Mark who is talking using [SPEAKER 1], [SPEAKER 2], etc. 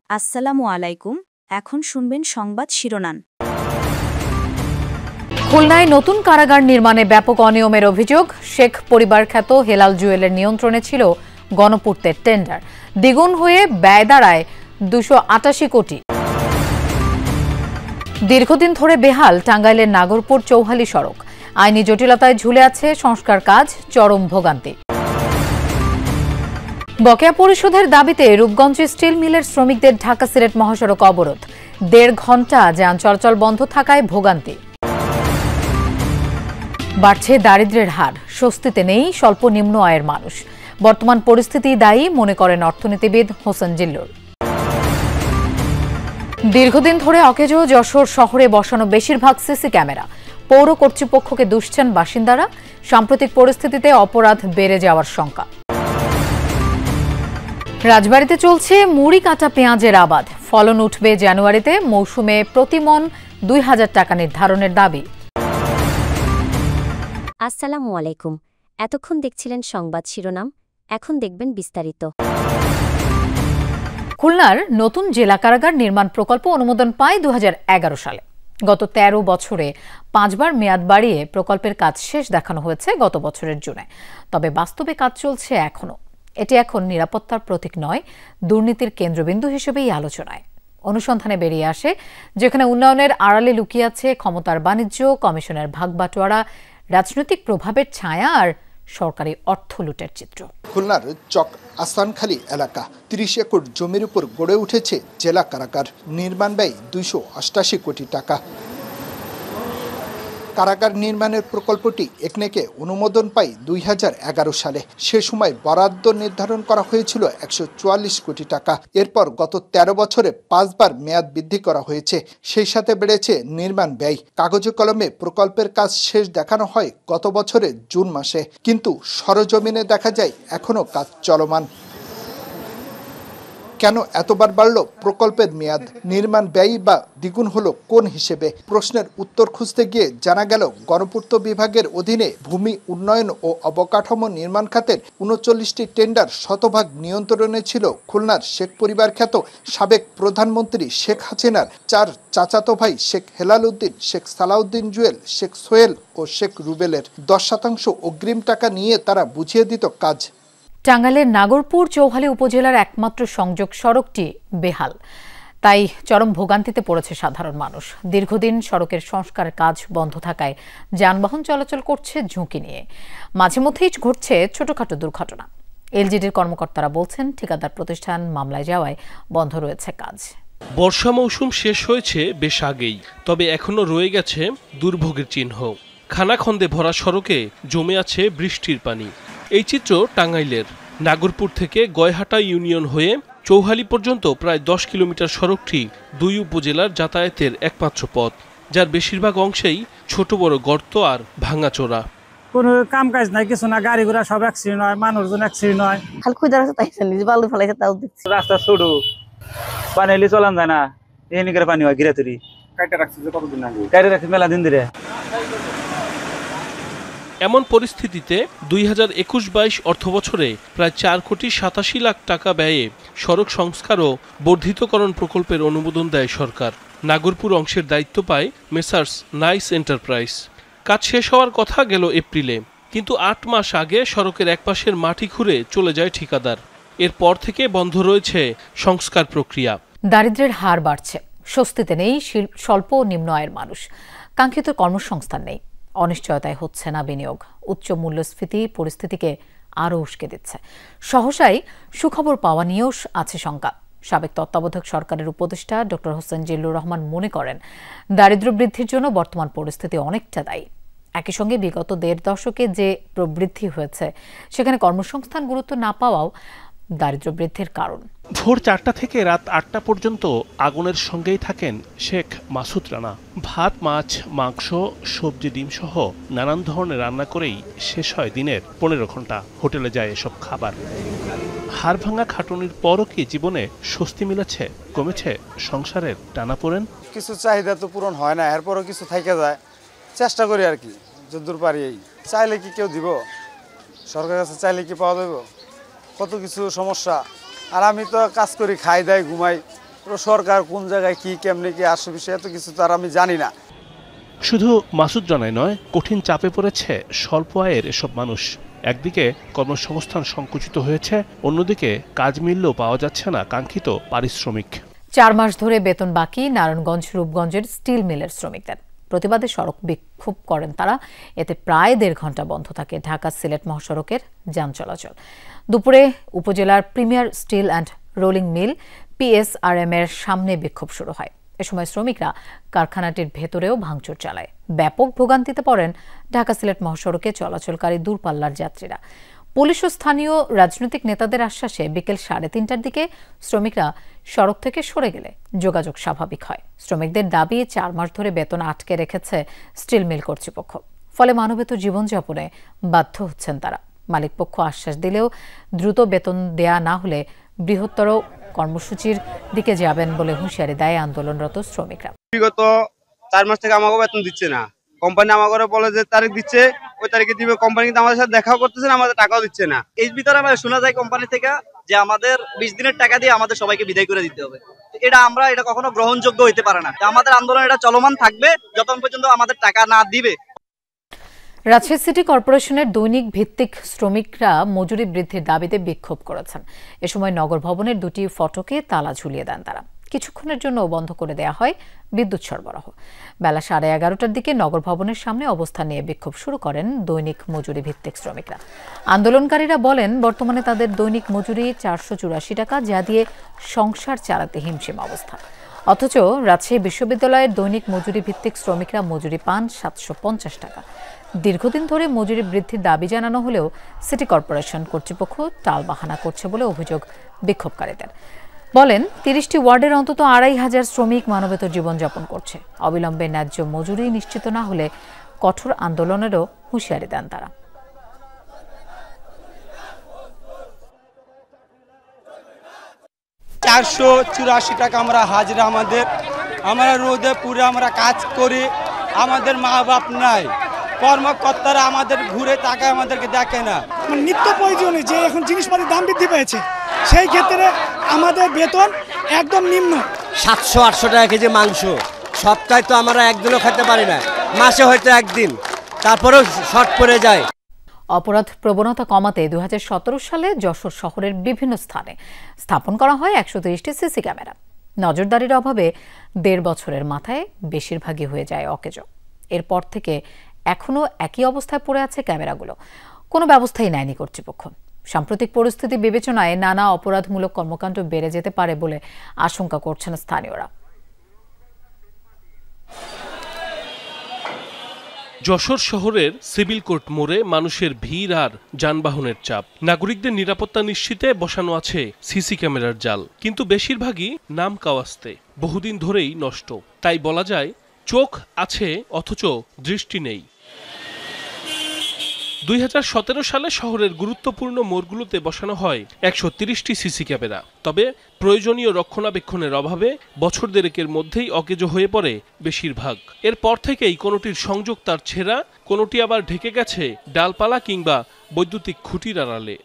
[SPEAKER 1] আসসালামু আলাইকুম। এখন শুনবেন সংবাদ শিরোনাম।
[SPEAKER 2] খুলনায় নতুন কারাগার নির্মাণে ব্যাপক অনিয়মের অভিযোগ। শেখ পরিবার খ্যাত হেলাল জুয়েলের নিয়ন্ত্রণে ছিল গণপূর্তের টেন্ডার। দ্বিগুণ হয়ে ব্যয় দাঁড়ায় 288 কোটি। দীর্ঘদিন ধরে বেহাল টাঙ্গাইলের নাগরপুর চৌহালি সড়ক। আইনি জটিলতায় ঝুলে আছে সংস্কার কাজ, চরম ভোগান্তি। বকেয়া পরিশোধের দাবিতে রূপগঞ্জ স্টিল মিলের শ্রমিকদের ঢাকা সিলেট মহাসড়ক অবরোধ। 1.5 ঘণ্টা যান চলাচল বন্ধ থাকায় ভোগান্তি। বাড়ছে দারিদ্র্যের হার, স্বস্তিতে নেই স্বল্প নিম্ন আয়ের মানুষ। বর্তমান পরিস্থিতি দায়ী মনে করেন অর্থনীতিবিদ হোসেন জিল্লুর। দীর্ঘদিন ধরে অকেজো যশোর শহরে বসানো বেশিরভাগ সিসি ক্যামেরা। পৌর কর্তৃপক্ষকে দুষছেন বাসিন্দারা। সাম্প্রতিক পরিস্থিতিতে অপরাধ বেড়ে যাওয়ার শঙ্কা। রাজবাড়ীতে চলছে মুড়ি কাটা পেঁয়াজের আবাদ। ফলন উঠবে জানুয়ারিতে। মৌসুমে প্রতিমন 2000 টাকা নির্ধারণের দাবি।
[SPEAKER 3] আসসালামু আলাইকুম। এতক্ষণ দেখছিলেন সংবাদ শিরোনাম, এখন দেখবেন বিস্তারিত।
[SPEAKER 2] খুলনার নতুন জেলা কারাগার নির্মাণ প্রকল্প অনুমোদন পায় 2011 সালে। গত 13 বছরে 5 বার মেয়াদ বাড়িয়ে প্রকল্পের কাজ শেষ দেখানো হয়েছে গত বছরের জুনে। তবে বাস্তবে কাজ চলছে এখনো। এটি এখন নিরাপত্তার প্রতীক নয়, দুর্নীতির কেন্দ্রবিন্দু হিসেবেই আলোচনায়। অনুসন্ধানে বেরিয়ে আসে যেখানে উন্নয়নের আড়ালে লুকিয়ে আছে ক্ষমতার বাণিজ্য, কমিশনের ভাগবাটোয়ারা, রাজনৈতিক প্রভাবের ছায়া আর সরকারি অর্থ লুটের চিত্র।
[SPEAKER 4] খুলনার চক আসানখালী এলাকা 30 একর জমির উপর গড়ে উঠেছে জেলা কারাগার। নির্মাণ ব্যয় 288 কোটি টাকা। কারাগার নির্মাণের প্রকল্পটি একনেকে অনুমোদন পায় 2011 সালে। সে সময় বরাদ্দ নির্ধারণ করা হয়েছিল 144 কোটি টাকা। এরপর গত 13 বছরে 5 বার মেয়াদ বৃদ্ধি করা হয়েছে। সেই সাথে বেড়েছে নির্মাণ ব্যয়। কাগজে কলমে প্রকল্পের কাজ শেষ দেখানো হয় গত বছরের জুন মাসে, কিন্তু সরজমিনে দেখা যায় এখনো কাজ চলমান। কেন এতবার বাড়ল প্রকল্পের মেয়াদ? নির্মাণ ব্যয় বা দ্বিগুণ হলো কোন হিসেবে? প্রশ্নের উত্তর খুঁজতে গিয়ে জানা গেল গণপূর্ত বিভাগের অধীনে ভূমি উন্নয়ন ও অবকাঠামো নির্মাণ খাতের 39টি টেন্ডার শতভাগ নিয়ন্ত্রণে ছিল খুলনার শেখ পরিবার খ্যাত সাবেক প্রধানমন্ত্রী শেখ হাসিনার 4 চাচাতো ভাই শেখ হেলাল উদ্দিন, শেখ সালাউদ্দিন জুয়েল, শেখ সোহেল ও শেখ রুবেলের। 10% অগ্রিম টাকা নিয়ে তারা বুঝিয়ে দিত কাজ।
[SPEAKER 2] টাঙ্গাইলের নাগরপুর চৌহালি উপজেলার একমাত্র সংযোগ সড়কটি বেহাল, তাই চরম ভোগান্তিতে পড়েছে সাধারণ মানুষ। দীর্ঘদিন সড়কের সংস্কার কাজ বন্ধ থাকায় যানবাহন চলাচল করছে ঝুঁকি নিয়ে। মাঝে মধ্যেই ঘটছে ছোটখাটো দুর্ঘটনা। এলজিডির কর্মকর্তারা বলছেন ঠিকাদার প্রতিষ্ঠান মামলায় যাওয়ায় বন্ধ রয়েছে কাজ।
[SPEAKER 5] বর্ষা মৌসুম শেষ হয়েছে বেশ আগেই, তবে এখনো রয়ে গেছে দুর্ভোগের চিহ্ন। খানাখন্দে ভরা সড়কে জমে আছে বৃষ্টির পানি। এই চিত্র টাঙ্গাইলের। নাগরপুর থেকে গয়হাটা ইউনিয়ন হয়ে চৌহালি পর্যন্ত প্রায় 10 কিলোমিটার সড়কটি 2 উপজেলার যাতায়াতের একমাত্র পথ, যার বেশিরভাগ অংশেই ছোট বড় গর্ত আর ভাঙাচোরা।
[SPEAKER 6] কোনো কাম কাজ নাই, কিছু না, গাড়ি ঘোড়া সব অ্যাক্সিডেন্ট হয়, মানুষজন অ্যাক্সিডেন্ট হয়।
[SPEAKER 7] খালি খুঁজে রাখছে তাই বালু ফেলাইছে তাও দেখছি।
[SPEAKER 6] রাস্তা ছোট, পানি এলে চলান যায় না, এমনি করে পানি হয়। গিরাতুরি কাটে রাখছে কতদিন আগে, কাটে রাখছে মেলা দিন ধরে।
[SPEAKER 5] এমন পরিস্থিতিতে 2021-22 অর্থবছরে প্রায় 4,87 লাখ টাকা ব্যয়ে সড়ক সংস্কার ও বর্ধিতকরণ প্রকল্পের অনুমোদন দেয় সরকার। নাগরপুর অংশের দায়িত্ব পায় মেসার্স নাইস এন্টারপ্রাইজ। কাজ শেষ হওয়ার কথা গেল এপ্রিলে, কিন্তু 8 মাস আগে সড়কের একপাশের মাটি খুঁড়ে চলে যায় ঠিকাদার। এরপর থেকে বন্ধ রয়েছে সংস্কার প্রক্রিয়া।
[SPEAKER 2] দারিদ্র্যের হার বাড়ছে, স্বস্তিতে নেই স্বল্প ও নিম্ন আয়ের মানুষ। কাঙ্ক্ষিত কর্মসংস্থান নেই, অনিশ্চয়তায় হচ্ছে না বিনিয়োগ। উচ্চ মূল্যস্ফীতি পরিস্থিতিকে আরও উস্কে দিচ্ছে। সহসাই সুখবর পাওয়া নিয়েও আছে শঙ্কা। সাবেক তত্ত্বাবধায়ক সরকারের উপদেষ্টা ডক্টর হোসেন জিল্লুর রহমান মনে করেন দারিদ্র্য বৃদ্ধির জন্য বর্তমান পরিস্থিতি অনেকটা দায়ী। একই সঙ্গে বিগত 1.5 দশকে যে প্রবৃদ্ধি হয়েছে সেখানে কর্মসংস্থান গুরুত্ব না পাওয়াও দারিদ্র্য বৃদ্ধির কারণ।
[SPEAKER 8] ভোর 4টা থেকে রাত 8টা পর্যন্ত আগুনের সঙ্গেই থাকেন শেখ মাসুদ রানা। ভাত, মাছ, মাংস, সবজি, ডিম সহ নানান ধরনের রান্না করেই শেষ হয় দিনের 15 ঘন্টা। হোটেলে যায় এসব খাবার। হাড় ভাঙা খাটুনির পরও কি জীবনে স্বস্তি মিলেছে? কমেছে সংসারের টানাপোড়েন?
[SPEAKER 9] কিছু চাহিদা তো পূরণ হয় না, এরপরও কিছু থেকে যায়। চেষ্টা করি আর কি, যতদূর পারি। চাইলে কি কেউ দিব? সরকারের কাছে চাইলে কি পাওয়া যাবে? কত কিছু সমস্যা। আর আমি তো কাজ করি, খাই দাই, ঘুমাই, সরকার কোন জায়গায় কি কেমনে কি আসে বিষয়ে এত কিছু তার আমি জানি না।
[SPEAKER 8] শুধু মাসুদ রানাই নয়, কঠিন চাপে পড়েছে স্বল্প আয়ের এসব মানুষ। একদিকে কর্মসংস্থান সংকুচিত হয়েছে, অন্যদিকে কাজ মিললেও পাওয়া যাচ্ছে না কাঙ্ক্ষিত পারিশ্রমিক।
[SPEAKER 2] 4 মাস ধরে বেতন বাকি নারায়ণগঞ্জ রূপগঞ্জের স্টিল মিলের শ্রমিকদের। প্রতিবাদে সড়ক বিক্ষোভ করেন তারা। এতে প্রায় 1.5 ঘন্টা বন্ধ থাকে ঢাকা সিলেট মহাসড়কের যান চলাচল। দুপুরে উপজেলার premier steel and rolling mill PSRM এর সামনে বিক্ষোভ শুরু হয়। এ সময় শ্রমিকরা কারখানাটির ভেতরেও ভাঙচুর চালায়। ব্যাপক ভোগান্তিতে পড়েন ঢাকা সিলেট মহাসড়কে চলাচলকারী দূরপাল্লার যাত্রীরা। পুলিশ ও স্থানীয় রাজনৈতিক নেতাদের আশ্বাসে বিকেল 3:30টার দিকে শ্রমিকরা সড়ক থেকে সরে গেলে যোগাযোগ স্বাভাবিক হয়। শ্রমিকদের দাবি 4 মাস ধরে বেতন আটকে রেখেছে স্টিল মিল কর্তৃপক্ষ। ফলে মানবেতর জীবনযাপনে বাধ্য হচ্ছেন তারা। মালিকপক্ষ আশ্বাস দিলেও দ্রুত বেতন দেয়া না হলে বৃহত্তর কর্মসূচির দিকে যাবেন বলে হুঁশিয়ারি দেয় আন্দোলনরত শ্রমিকরা।
[SPEAKER 10] বিগত 4 মাস থেকে আমাকে বেতন দিচ্ছে না। কোম্পানি আমাকে বলে যে তারিখ দিচ্ছে, ওই তারিখে দিবে। কোম্পানি কিন্তু আমাদের সাথে দেখাও করতেছে না, আমাদের টাকাও দিচ্ছে না।
[SPEAKER 11] এর ভিতরে আমরা শোনা যায় কোম্পানি থেকে যে আমাদের 20 দিনের টাকা দিয়ে আমাদের সবাইকে বিদায় করে দিতে হবে। এটা কখনো গ্রহণযোগ্য হইতে পারে না। আমাদের আন্দোলন এটা চলমান থাকবে যতক্ষণ পর্যন্ত আমাদের টাকা না দিবে।
[SPEAKER 2] রাজশাহী সিটি কর্পোরেশনের দৈনিক ভিত্তিক শ্রমিকরা মজুরি বৃদ্ধির দাবিতে বিক্ষোভ করেছেন। এ সময় নগর ভবনের 2টি ফটকে তালা ঝুলিয়ে দেন তারা। কিছুক্ষণের জন্য বন্ধ করে দেয়া হয় বিদ্যুৎ সরবরাহ। বেলা 11:30টার দিকে নগর ভবনের সামনে অবস্থান নিয়ে বিক্ষোভ শুরু করেন দৈনিক মজুরি ভিত্তিক শ্রমিকরা। আন্দোলনকারীরা বলেন, বর্তমানে তাদের দৈনিক মজুরি 484 টাকা, যা দিয়ে সংসার চালাতে হিমশিম অবস্থা। অথচ রাজশাহী বিশ্ববিদ্যালয়ের দৈনিক মজুরি ভিত্তিক শ্রমিকরা মজুরি পান 750 টাকা। দীর্ঘদিন ধরে মজুরি বৃদ্ধির দাবি জানানো হলেও সিটি কর্পোরেশন কর্তৃপক্ষ টালবাহানা করছে বলে অভিযোগ বিক্ষোভকারীদের। বলেন, 30টি ওয়ার্ডের অন্তত 2500 শ্রমিক মানবেতর জীবনযাপন করছে। অবিলম্বে ন্যায্য মজুরি নিশ্চিত না হলে কঠোর আন্দোলনেরও হুঁশিয়ারি দেন তারা।
[SPEAKER 12] 484 টাকা আমরা হাজিরা। আমরা রোদে পুরে আমরা কাজ করি, আমাদের মা বাপ নাই, কর্মকর্তারা আমাদের ঘুরে তাকায়, আমাদেরকে দেখে না।
[SPEAKER 13] নিত্য প্রয়োজনে যে এখন জিনিসপাতির দাম বৃদ্ধি পেয়েছে, সেই ক্ষেত্রে আমাদের বেতন একদম নিম্ন।
[SPEAKER 14] 700-800 টাকা কেজি মাংস সপ্তাহে তো আমরা একদিনও খেতে পারি না, মাসে হয়তো একদিন, তারপরেও শর্ট পড়ে যায়।
[SPEAKER 2] অপরাধ প্রবণতা কমাতে 2017 সালে যশোর শহরের বিভিন্ন স্থানে স্থাপন করা হয় 130টি সিসি ক্যামেরা। নজরদারির অভাবে 1.5 বছরের মাথায় বেশিরভাগই হয়ে যায় অকেজো। এরপর থেকে এখনও একই অবস্থায় পড়ে আছে ক্যামেরাগুলো। কোনো ব্যবস্থাই নেয়নি কর্তৃপক্ষ। সাম্প্রতিক পরিস্থিতি বিবেচনায় নানা অপরাধমূলক কর্মকাণ্ড বেড়ে যেতে পারে বলে আশঙ্কা করছেন স্থানীয়রা।
[SPEAKER 5] যশোর শহরের সিভিল কোর্ট মোড়ে মানুষের ভিড় আর যানবাহনের চাপ। নাগরিকদের নিরাপত্তা নিশ্চিতে বসানো আছে সিসি ক্যামেরার জাল, কিন্তু বেশিরভাগই নাম কাওয়াস্তে, বহুদিন ধরেই নষ্ট। তাই বলা যায় চোখ আছে অথচ দৃষ্টি নেই। 2017 সালে শহরের গুরুত্বপূর্ণ মোড়গুলোতে বসানো হয় 130টি সিসি ক্যামেরা। তবে প্রয়োজনীয় রক্ষণাবেক্ষণের অভাবে বছর দেড়েকের মধ্যেই অকেজো হয়ে পড়ে বেশিরভাগ। এরপর থেকেই কোনোটির সংযোগ তার ছেঁড়া, কোনোটি আবার ঢেকে গেছে ডালপালা কিংবা বৈদ্যুতিক খুঁটির আড়ালে।